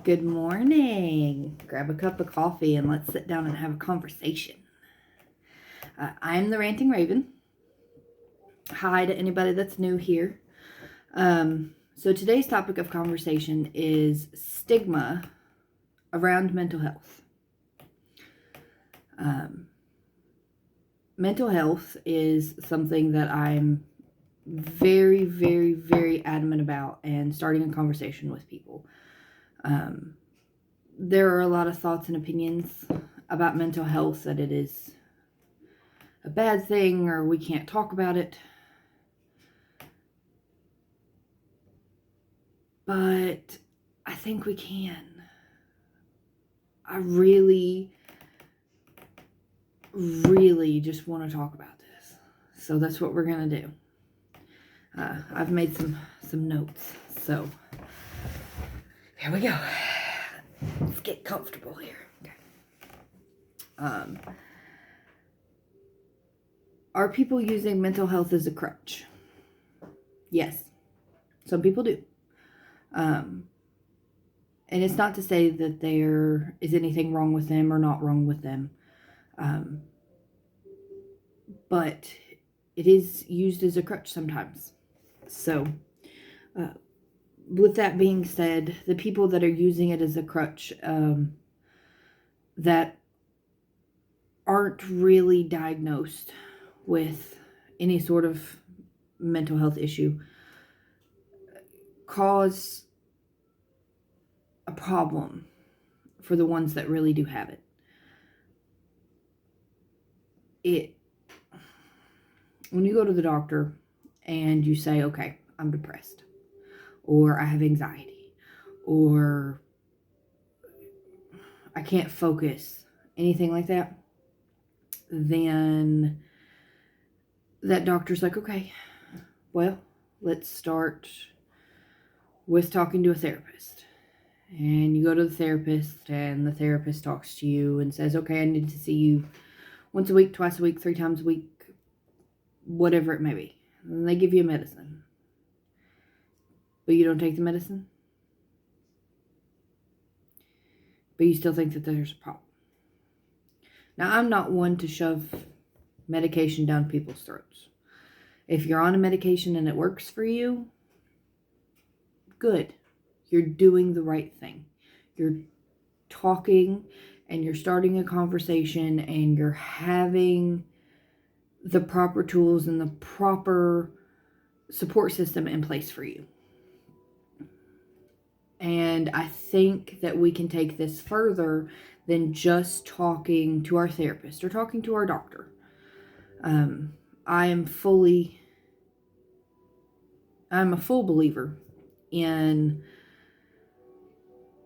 Good morning. Grab a cup of coffee and let's sit down and have a conversation. I'm the Ranting Raven. Hi to anybody that's new here. So today's topic of conversation is stigma around mental health. Mental health is something that I'm very, very, very adamant about and starting a conversation with people. There are a lot of thoughts and opinions about mental health that it is a bad thing or we can't talk about it. But I think we can. I really just want to talk about this. So that's what we're going to do. I've made some notes. So here we go. Let's get comfortable here. Okay. Are people using mental health as a crutch? Yes. Some people do. And it's not to say that there is anything wrong with them or not wrong with them. But it is used as a crutch sometimes. So, with that being said, the people that are using it as a crutch that aren't really diagnosed with any sort of mental health issue cause a problem for the ones that really do have it. When you go to the doctor and you say, okay, I'm depressed, or I have anxiety, or I can't focus, anything like that, then that doctor's like, okay, well, let's start with talking to a therapist. And you go to the therapist, and the therapist talks to you and says, okay, I need to see you once a week, twice a week, 3 times a week, whatever it may be. And they give you a medicine. But you don't take the medicine. But you still think that there's a problem. Now, I'm not one to shove medication down people's throats. If you're on a medication and it works for you, good. You're doing the right thing. You're talking and you're starting a conversation and you're having the proper tools and the proper support system in place for you. And I think that we can take this further than just talking to our therapist or talking to our doctor. I'm a full believer in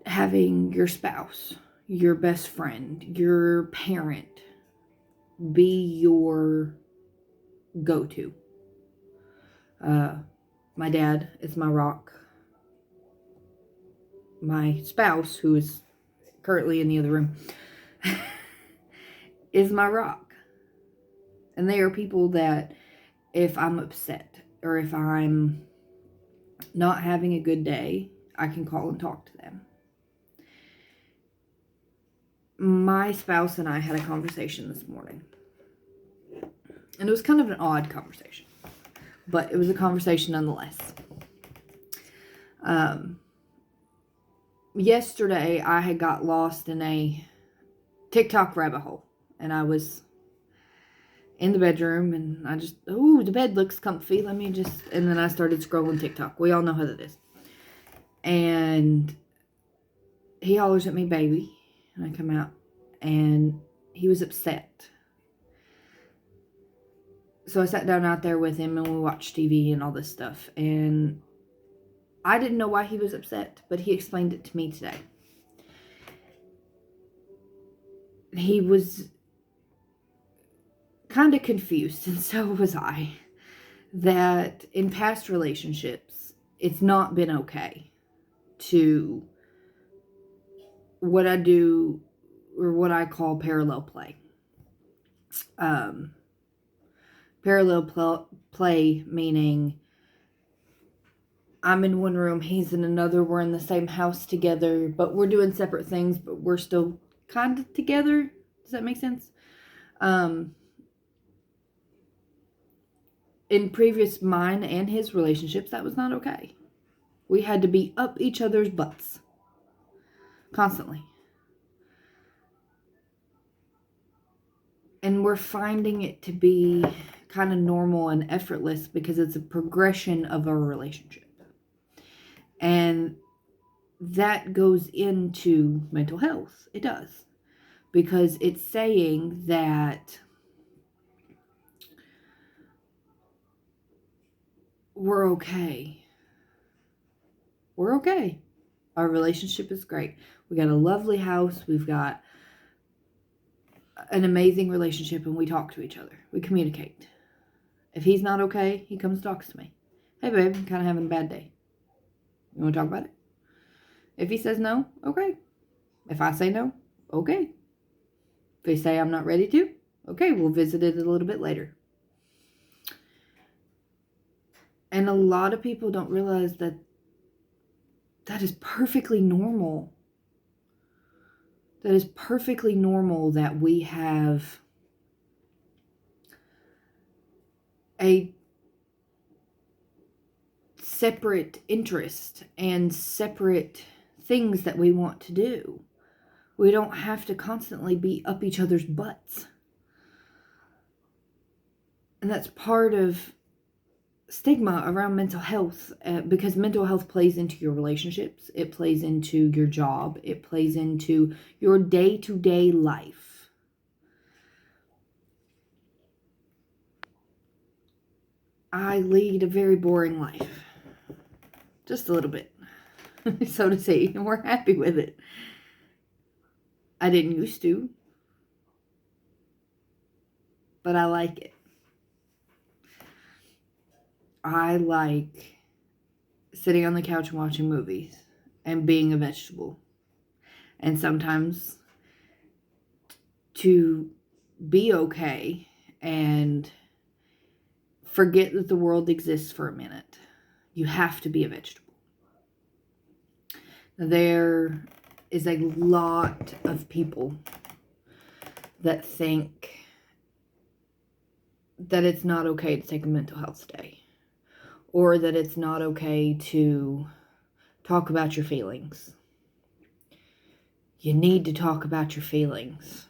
having your spouse, your best friend, your parent be your go-to. My dad is my rock. My spouse, who is currently in the other room, is my rock. And they are people that if I'm upset or if I'm not having a good day, I can call and talk to them. My spouse and I had a conversation this morning. And it was kind of an odd conversation. But it was a conversation nonetheless. Yesterday, I had got lost in a TikTok rabbit hole. And I was in the bedroom and I just, the bed looks comfy. And then I started scrolling TikTok. We all know how that is. And he hollers at me, baby. And I come out and he was upset. So I sat down out there with him and we watched TV and all this stuff. And I didn't know why he was upset, but he explained it to me today. He was kind of confused, and so was I, that in past relationships, it's not been okay to what I do, or what I call parallel play. Parallel play meaning I'm in one room, he's in another, we're in the same house together, but we're doing separate things, but we're still kind of together. Does that make sense? In previous mine and his relationships, that was not okay. We had to be up each other's butts constantly. And we're finding it to be kind of normal and effortless because it's a progression of our relationship. And that goes into mental health. It does. Because it's saying that we're okay. We're okay. Our relationship is great. We got a lovely house. We've got an amazing relationship, and we talk to each other. We communicate. If he's not okay, he comes and talks to me. Hey, babe, I'm kind of having a bad day. You want to talk about it? If he says no, okay. If I say no, okay. If they say I'm not ready to, okay, we'll visit it a little bit later. And a lot of people don't realize that that is perfectly normal. That is perfectly normal that we have a separate interest and separate things that we want to do. We don't have to constantly be up each other's butts. And that's part of stigma around mental health, because mental health plays into your relationships. It plays into your job. It plays into your day-to-day life. I lead a very boring life. Just a little bit, so to say, and we're happy with it. I didn't used to, but I like it. I like sitting on the couch and watching movies and being a vegetable. And sometimes to be okay and forget that the world exists for a minute, you have to be a vegetable. There is a lot of people that think that it's not okay to take a mental health day, or that it's not okay to talk about your feelings. You need to talk about your feelings.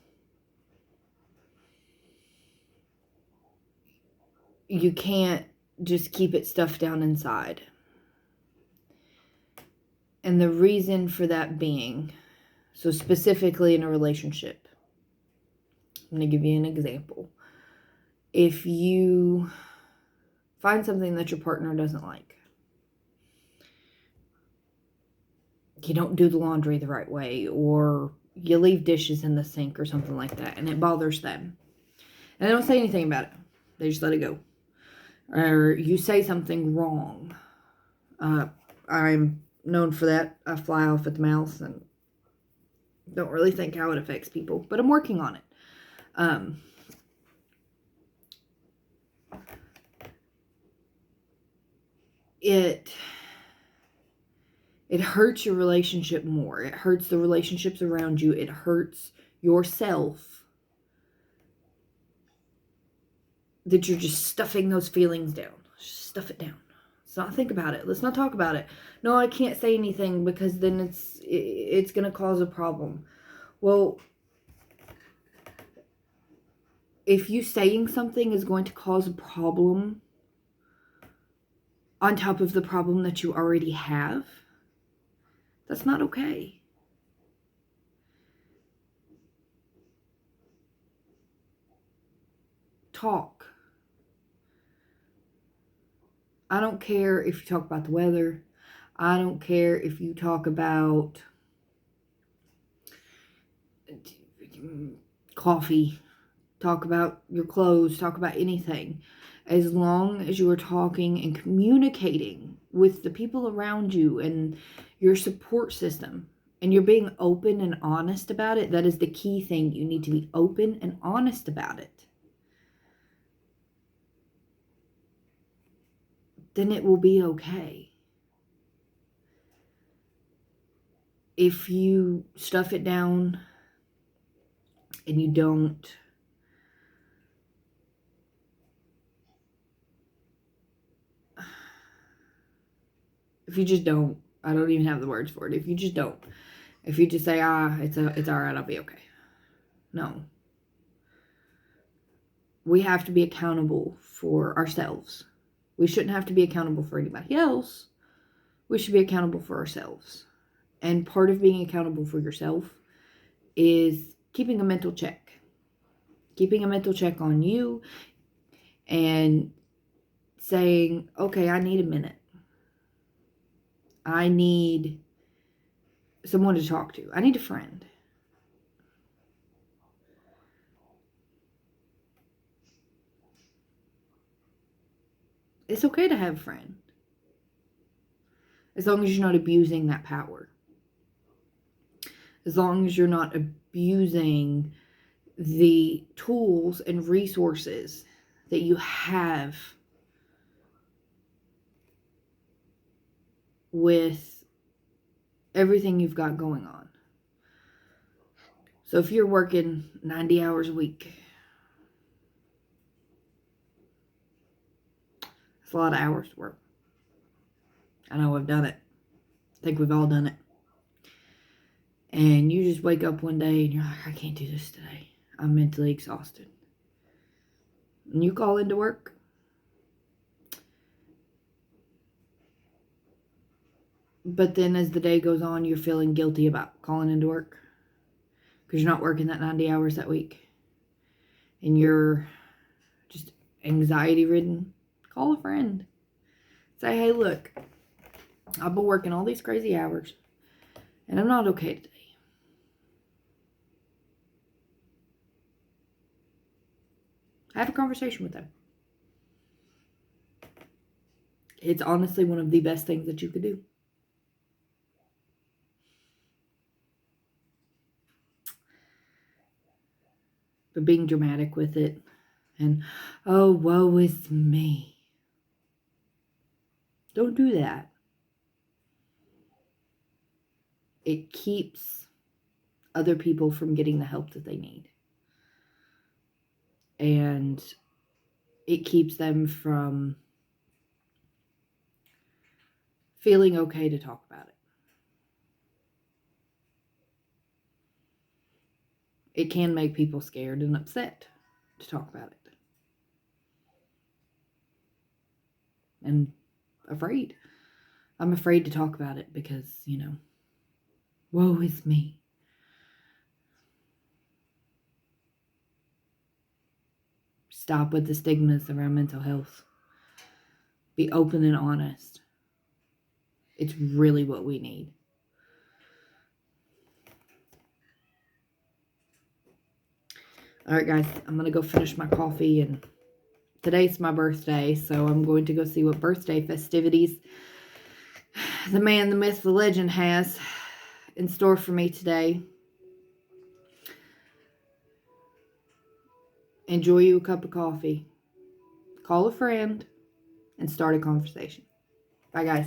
You can't just keep it stuffed down inside. And the reason for that being, so specifically in a relationship, I'm going to give you an example. If you find something that your partner doesn't like, you don't do the laundry the right way, or you leave dishes in the sink or something like that, and it bothers them, and they don't say anything about it, they just let it go. Or you say something wrong. I'm known for that. I fly off at the mouth and don't really think how it affects people, but I'm working on it. It hurts your relationship more. It hurts the relationships around you. It hurts yourself that you're just stuffing those feelings down. Stuff it down. Let's not think about it. Let's not talk about it. No, I can't say anything because then it's going to cause a problem. Well, if you saying something is going to cause a problem on top of the problem that you already have, that's not okay. Talk. I don't care if you talk about the weather. I don't care if you talk about coffee, talk about your clothes, talk about anything. As long as you are talking and communicating with the people around you and your support system, and you're being open and honest about it, that is the key thing. You need to be open and honest about it. Then it will be okay. if you stuff it down and you don't if you just don't, I don't even have the words for it. If you just don't, if you just say, it's all right, I'll be okay. No. We have to be accountable for ourselves. We shouldn't have to be accountable for anybody else. We should be accountable for ourselves. And part of being accountable for yourself is keeping a mental check. Keeping a mental check on you and saying, okay, I need a minute. I need someone to talk to. I need a friend. It's okay to have a friend. As long as you're not abusing that power. As long as you're not abusing the tools and resources that you have with everything you've got going on. So if you're working 90 hours a week, it's a lot of hours to work. I know I've done it. I think we've all done it. And you just wake up one day and you're like, I can't do this today. I'm mentally exhausted. And you call into work. But then as the day goes on, you're feeling guilty about calling into work. Because you're not working that 90 hours that week. And you're just anxiety ridden. Call a friend. Say, hey, look, I've been working all these crazy hours. And I'm not okay today. Have a conversation with them. It's honestly one of the best things that you could do. But being dramatic with it and, oh, woe is me. Don't do that. It keeps other people from getting the help that they need. And it keeps them from feeling okay to talk about it. It can make people scared and upset to talk about it. And afraid. I'm afraid to talk about it because, woe is me. Stop with the stigmas around mental health. Be open and honest. It's really what we need. All right, guys, I'm going to go finish my coffee, and today's my birthday, so I'm going to go see what birthday festivities the man, the myth, the legend has in store for me today. Enjoy you a cup of coffee. Call a friend and start a conversation. Bye, guys.